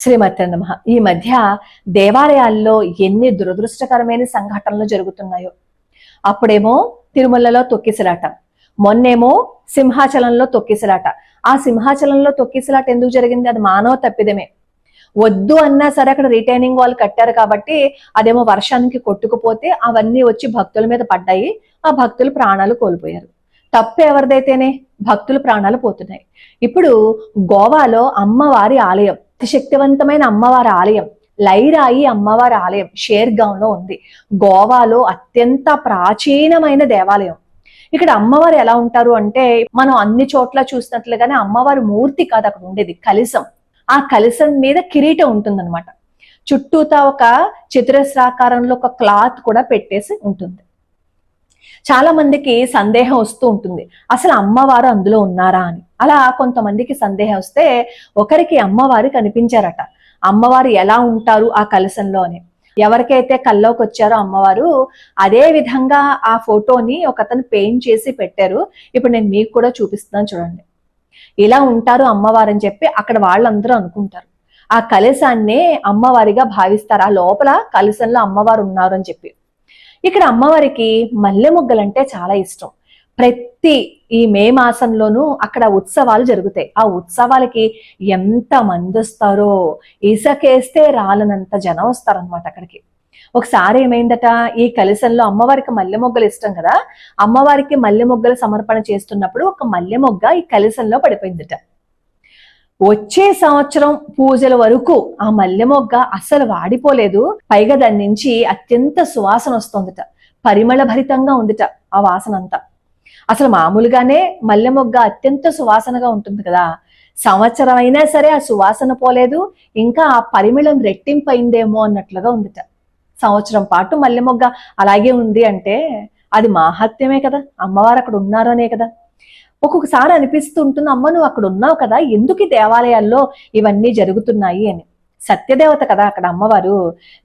శ్రీమతే నమః. ఈ మధ్య దేవాలయాల్లో ఎన్ని దురదృష్టకరమైన సంఘటనలు జరుగుతున్నాయో. అప్పుడేమో తిరుమలలో తొక్కిసలాట, మొన్నేమో సింహాచలంలో తొక్కిసలాట. ఆ సింహాచలంలో తొక్కిసలాట ఎందుకు జరిగింది? అది మానవ తప్పిదమే. వద్దు అన్నా సరే అక్కడ రిటైనింగ్ వాల్ కట్టారు కాబట్టి అదేమో వర్షానికి కొట్టుకుపోతే అవన్నీ వచ్చి భక్తుల మీద పడ్డాయి. ఆ భక్తులు ప్రాణాలు కోల్పోయారు. తప్పు ఎవరిదైతేనే భక్తులు ప్రాణాలు పోతున్నాయి. ఇప్పుడు గోవాలో అమ్మవారి ఆలయం, శక్తివంతమైన అమ్మవారి ఆలయం, లైరాయి అమ్మవారి ఆలయం షేర్గాంలో ఉంది. గోవాలో అత్యంత ప్రాచీనమైన దేవాలయం. ఇక్కడ అమ్మవారు ఎలా ఉంటారు అంటే, మనం అన్ని చోట్ల చూసినట్లుగానే అమ్మవారి మూర్తి కాదు అక్కడ ఉండేది, కలశం. ఆ కలశం మీద కిరీటం ఉంటుందన్నమాట. చుట్టూతా ఒక చతురస్రాకారంలో ఒక క్లాత్ కూడా పెట్టేసి ఉంటుంది. చాలా మందికి సందేహం వస్తూ ఉంటుంది, అసలు అమ్మవారు అందులో ఉన్నారా అని. అలా కొంతమందికి సందేహం వస్తే ఒకరికి అమ్మవారు కనిపించారట. అమ్మవారు ఎలా ఉంటారు ఆ కలశంలో అని. ఎవరికైతే కల్లోకి వచ్చారో అమ్మవారు, అదే విధంగా ఆ ఫోటోని ఒకతను పెయింట్ చేసి పెట్టారు. ఇప్పుడు నేను మీకు కూడా చూపిస్తున్నాను చూడండి. ఇలా ఉంటారు అమ్మవారు అని చెప్పి అక్కడ వాళ్ళందరూ అనుకుంటారు. ఆ కలశాన్నే అమ్మవారిగా భావిస్తారు. ఆ లోపల కలశంలో అమ్మవారు ఉన్నారు అని చెప్పి. ఇక్కడ అమ్మవారికి మల్లె మొగ్గలంటే చాలా ఇష్టం. ప్రతి ఈ మే మాసంలోనూ అక్కడ ఉత్సవాలు జరుగుతాయి. ఆ ఉత్సవాలకి ఎంత మంది వస్తారో, ఇసకేస్తే రాలనంత జనం వస్తారనమాట అక్కడికి. ఒకసారి ఏమైందట, ఈ కలశంలో అమ్మవారికి మల్లె మొగ్గలు ఇష్టం కదా, అమ్మవారికి మల్లె మొగ్గలు సమర్పణ చేస్తున్నప్పుడు ఒక మల్లె మొగ్గ ఈ కలశంలో పడిపోయిందట. వచ్చే సంవత్సరం పూజల వరకు ఆ మల్లె మొగ్గ అసలు వాడిపోలేదు. పైగా దాని నుంచి అత్యంత సువాసన వస్తుందట, పరిమళ భరితంగా ఉందిట ఆ వాసన అంతా. అసలు మామూలుగానే మల్లె మొగ్గ అత్యంత సువాసనగా ఉంటుంది కదా, సంవత్సరం అయినా సరే ఆ సువాసన పోలేదు, ఇంకా ఆ పరిమళం రెట్టింపైందేమో అన్నట్లుగా ఉందిట. సంవత్సరం పాటు మల్లె మొగ్గ అలాగే ఉంది అంటే అది మాహాత్మ్యమే కదా, అమ్మవారు అక్కడ ఉన్నారు అనే కదా. ఒక్కొక్కసారి అనిపిస్తూ ఉంటుంది, అమ్మ నువ్వు అక్కడ ఉన్నావు కదా, ఎందుకు దేవాలయాల్లో ఇవన్నీ జరుగుతున్నాయి అని. సత్యదేవత కదా అక్కడ అమ్మవారు.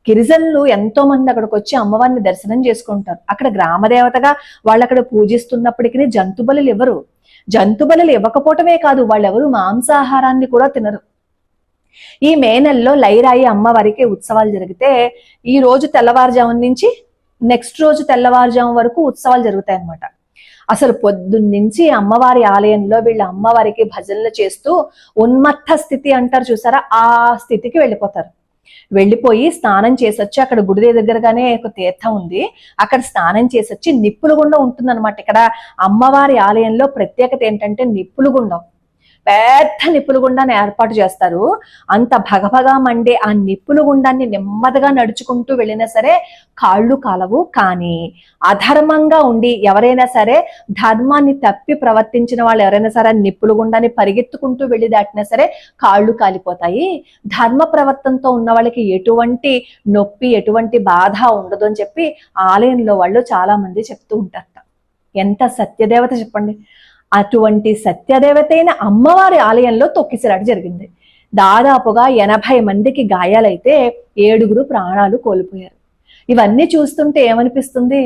గిరిజనులు ఎంతో మంది అక్కడికి వచ్చి అమ్మవారిని దర్శనం చేసుకుంటారు. అక్కడ గ్రామదేవతగా వాళ్ళు అక్కడ పూజిస్తున్నప్పటికీ జంతుబలులు ఇవ్వరు. జంతుబలులు ఇవ్వకపోవటమే కాదు, వాళ్ళెవరు మాంసాహారాన్ని కూడా తినరు. ఈ మే నెలలో లైరాయి అమ్మవారికి ఉత్సవాలు జరిగితే ఈ రోజు తెల్లవారుజాము నుంచి నెక్స్ట్ రోజు తెల్లవారుజాము వరకు ఉత్సవాలు జరుగుతాయి అన్నమాట. అసలు పొద్దున్నుంచి అమ్మవారి ఆలయంలో వీళ్ళు అమ్మవారికి భజనలు చేస్తూ ఉన్మత్త స్థితి అంటారు చూసారా, ఆ స్థితికి వెళ్ళిపోతారు. వెళ్ళిపోయి స్నానం చేసొచ్చి, అక్కడ గుడి దగ్గరగానే ఒక తీర్థం ఉంది, అక్కడ స్నానం చేసొచ్చి నిప్పులు గుండం ఉంటుందన్నమాట. ఇక్కడ అమ్మవారి ఆలయంలో ప్రత్యేకత ఏంటంటే నిప్పులు గుండం, పెద్ద నిప్పులు గుండాన్ని ఏర్పాటు చేస్తారు. అంత భగభగా మండే ఆ నిప్పులు గుండాన్ని నెమ్మదిగా నడుచుకుంటూ వెళ్ళినా సరే కాళ్ళు కాలవు. కానీ అధర్మంగా ఉండి ఎవరైనా సరే, ధర్మాన్ని తప్పి ప్రవర్తించిన వాళ్ళు ఎవరైనా సరే నిప్పులు గుండాన్ని పరిగెత్తుకుంటూ వెళ్ళి దాటినా సరే కాళ్ళు కాలిపోతాయి. ధర్మ ప్రవర్తనతో ఉన్న వాళ్ళకి ఎటువంటి నొప్పి, ఎటువంటి బాధ ఉండదు అని చెప్పి ఆలయంలో వాళ్ళు చాలా మంది చెప్తూ ఉంటారట. ఎంత సత్యదేవత చెప్పండి. అటువంటి సత్యదేవతైన అమ్మవారి ఆలయంలో తొక్కిసలాట జరిగింది. దాదాపుగా 80 మందికి గాయాలైతే 7 ప్రాణాలు కోల్పోయారు. ఇవన్నీ చూస్తుంటే ఏమనిపిస్తుంది,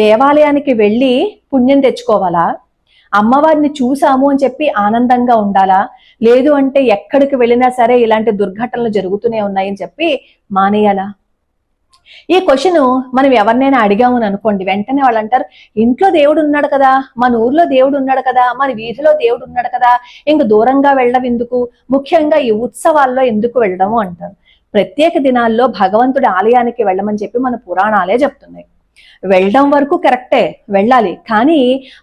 దేవాలయానికి వెళ్ళి పుణ్యం తెచ్చుకోవాలా, అమ్మవారిని చూసాము అని చెప్పి ఆనందంగా ఉండాలా, లేదు అంటే ఎక్కడికి వెళ్ళినా సరే ఇలాంటి దుర్ఘటనలు జరుగుతూనే ఉన్నాయని చెప్పి మానేయాలా? ఈ క్వశ్చన్ మనం ఎవరినైనా అడిగామని అనుకోండి, వెంటనే వాళ్ళు అంటారు, ఇంట్లో దేవుడు ఉన్నాడు కదా, మన ఊర్లో దేవుడు ఉన్నాడు కదా, మన వీధిలో దేవుడు ఉన్నాడు కదా, ఇంక దూరంగా వెళ్ళడం ఎందుకు, ముఖ్యంగా ఈ ఉత్సవాల్లో ఎందుకు వెళ్ళడము అంటారు. ప్రత్యేక దినాల్లో భగవంతుడి ఆలయానికి వెళ్ళమని చెప్పి మన పురాణాలే చెప్తున్నాయి. వెళ్ళడం వరకు కరెక్టే, వెళ్ళాలి. కానీ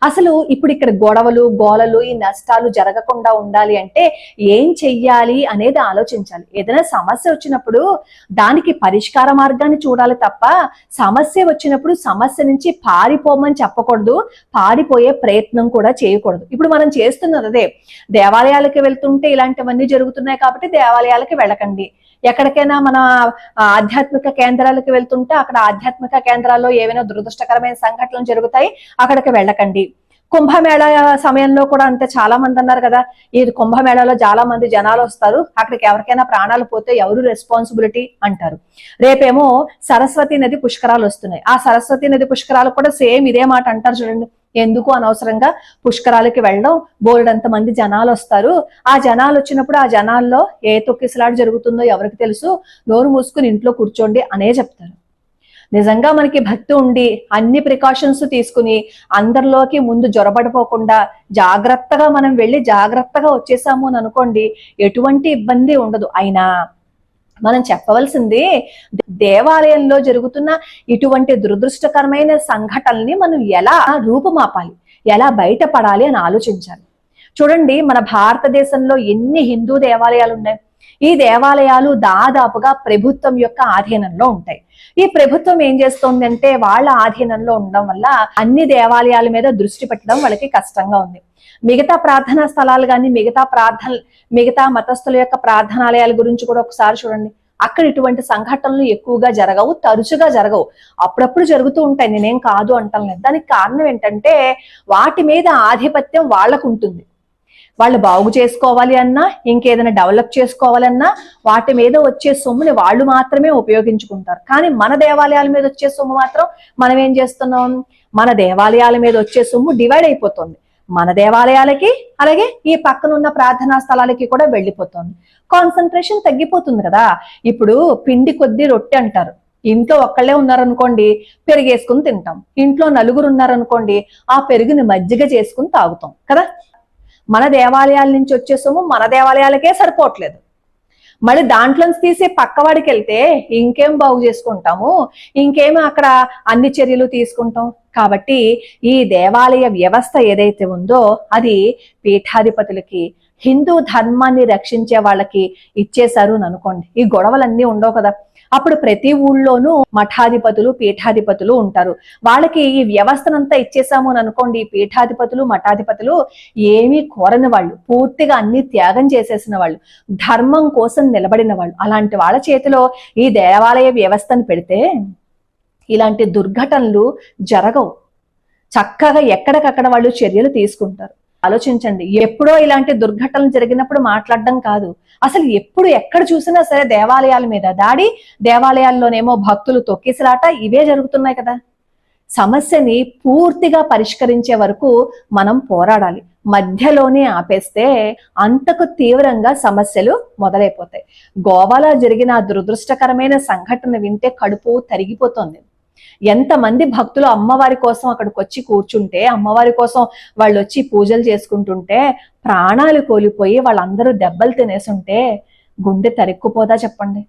అసలు ఇప్పుడు ఇక్కడ గొడవలు, గోలలు, ఈ నష్టాలు జరగకుండా ఉండాలి అంటే ఏం చెయ్యాలి అనేది ఆలోచించాలి. ఏదైనా సమస్య వచ్చినప్పుడు దానికి పరిష్కార మార్గాన్ని చూడాలి తప్ప, సమస్య వచ్చినప్పుడు సమస్య నుంచి పారిపోమని చెప్పకూడదు, పారిపోయే ప్రయత్నం కూడా చేయకూడదు. ఇప్పుడు మనం చేస్తున్నది అదే. దేవాలయాలకి వెళ్తుంటే ఇలాంటివన్నీ జరుగుతున్నాయి కాబట్టి దేవాలయాలకి వెళ్ళకండి. ఎక్కడికైనా మన ఆధ్యాత్మిక కేంద్రాలకు వెళ్తుంటే అక్కడ ఆధ్యాత్మిక కేంద్రాల్లో ఏవైనా దురదృష్టకరమైన సంఘటనలు జరుగుతాయి, అక్కడికి వెళ్ళకండి. కుంభమేళా సమయంలో కూడా అంతే, చాలా మంది అన్నారు కదా, ఈ కుంభమేళాలో చాలా మంది జనాలు వస్తారు, అక్కడికి ఎవరికైనా ప్రాణాలు పోతే ఎవరు రెస్పాన్సిబిలిటీ అంటారు. రేపేమో సరస్వతి నది పుష్కరాలు వస్తున్నాయి, ఆ సరస్వతి నది పుష్కరాలు కూడా సేమ్ ఇదే మాట అంటారు చూడండి. ఎందుకు అనవసరంగా పుష్కరాలకి వెళ్ళడం, బోలెడంత మంది జనాలు వస్తారు, ఆ జనాలు వచ్చినప్పుడు ఆ జనాల్లో ఏ తొక్కిసలాట జరుగుతుందో ఎవరికి తెలుసు, నోరు మూసుకుని ఇంట్లో కూర్చోండి అనే చెప్తారు. నిజంగా మనకి భక్తి ఉండి అన్ని ప్రికాషన్స్ తీసుకుని అందరిలోకి ముందు జొరబడిపోకుండా జాగ్రత్తగా మనం వెళ్ళి జాగ్రత్తగా వచ్చేసాము అని అనుకోండి, ఎటువంటి ఇబ్బంది ఉండదు. అయినా మనం చెప్పవలసింది, దేవాలయంలో జరుగుతున్న ఇటువంటి దురదృష్టకరమైన సంఘటనల్ని మనం ఎలా రూపుమాపాలి, ఎలా బయటపడాలి అని ఆలోచించాలి. చూడండి, మన భారతదేశంలో ఎన్ని హిందూ దేవాలయాలు ఉన్నాయి. ఈ దేవాలయాలు దాదాపుగా ప్రభుత్వం యొక్క ఆధీనంలో ఉంటాయి. ఈ ప్రభుత్వం ఏం చేస్తోంది అంటే, వాళ్ళ ఆధీనంలో ఉండడం వల్ల అన్ని దేవాలయాల మీద దృష్టి పెట్టడం వాళ్ళకి కష్టంగా ఉంది. మిగతా ప్రార్థనా స్థలాలు కానీ మిగతా మతస్థుల యొక్క ప్రార్థనాలయాల గురించి కూడా ఒకసారి చూడండి. అక్కడ ఇటువంటి సంఘటనలు ఎక్కువగా జరగవు, తరచుగా జరగవు, అప్పుడప్పుడు జరుగుతూ ఉంటాయి, నేనేం కాదు అంటాం లేదు. దానికి కారణం ఏంటంటే, వాటి మీద ఆధిపత్యం వాళ్ళకు ఉంటుంది. వాళ్ళు బాగు చేసుకోవాలి అన్నా, ఇంకేదైనా డెవలప్ చేసుకోవాలన్నా వాటి మీద వచ్చే సొమ్ముని వాళ్ళు మాత్రమే ఉపయోగించుకుంటారు. కానీ మన దేవాలయాల మీద వచ్చే సొమ్ము మాత్రం మనం ఏం చేస్తున్నాం, మన దేవాలయాల మీద వచ్చే సొమ్ము డివైడ్ అయిపోతుంది. మన దేవాలయాలకి అలాగే ఈ పక్కన ఉన్న ప్రార్థనా స్థలాలకి కూడా వెళ్ళిపోతుంది. కాన్సన్ట్రేషన్ తగ్గిపోతుంది కదా. ఇప్పుడు పిండి కొద్దీ రొట్టె అంటారు. ఇంట్లో ఒక్కళ్ళే ఉన్నారనుకోండి, పెరిగేసుకుని తింటాం. ఇంట్లో నలుగురు ఉన్నారనుకోండి, ఆ పెరుగుని మజ్జిగ చేసుకుని తాగుతాం కదా. మన దేవాలయాల నుంచి వచ్చే సొమ్ము మన దేవాలయాలకే సరిపోవట్లేదు. మళ్ళీ దాంట్లోంచి తీసి పక్కవాడికి వెళ్తే ఇంకేం బాగు చేసుకుంటాము, ఇంకేమో అక్కడ అన్ని చర్యలు తీసుకుంటాం. కాబట్టి ఈ దేవాలయ వ్యవస్థ ఏదైతే ఉందో అది పీఠాధిపతులకి, హిందూ ధర్మాన్ని రక్షించే వాళ్ళకి ఇచ్చేశారు అని అనుకోండి, ఈ గొడవలన్నీ ఉండవు కదా. అప్పుడు ప్రతి ఊళ్ళోనూ మఠాధిపతులు, పీఠాధిపతులు ఉంటారు. వాళ్ళకి ఈ వ్యవస్థనంతా ఇచ్చేసాము అని అనుకోండి, పీఠాధిపతులు, మఠాధిపతులు ఏమీ కోరని వాళ్ళు, పూర్తిగా అన్ని త్యాగం చేసేసిన వాళ్ళు, ధర్మం కోసం నిలబడిన వాళ్ళు, అలాంటి వాళ్ళ చేతిలో ఈ దేవాలయ వ్యవస్థను పెడితే ఇలాంటి దుర్ఘటనలు జరగవు. చక్కగా ఎక్కడికక్కడ వాళ్ళు చర్యలు తీసుకుంటారు. ఆలోచించండి, ఎప్పుడో ఇలాంటి దుర్ఘటనలు జరిగినప్పుడు మాట్లాడడం కాదు, అసలు ఎప్పుడు ఎక్కడ చూసినా సరే దేవాలయాల మీద దాడి, దేవాలయాల్లోనేమో భక్తులు తొక్కిసలాట, ఇవే జరుగుతున్నాయి కదా. సమస్యని పూర్తిగా పరిష్కరించే వరకు మనం పోరాడాలి. మధ్యలోనే ఆపేస్తే అంతకు తీవ్రంగా సమస్యలు మొదలైపోతాయి. గోవాలో జరిగిన దురదృష్టకరమైన సంఘటన వింటే కడుపు తరిగిపోతుంది. ఎంతమంది భక్తులు అమ్మవారి కోసం అక్కడికి వచ్చి కూర్చుంటే, అమ్మవారి కోసం వాళ్ళు వచ్చి పూజలు చేసుకుంటుంటే ప్రాణాలు కోల్పోయి వాళ్ళందరూ దెబ్బలు తినేసుంటే గుండె తరుక్కుపోదా చెప్పండి.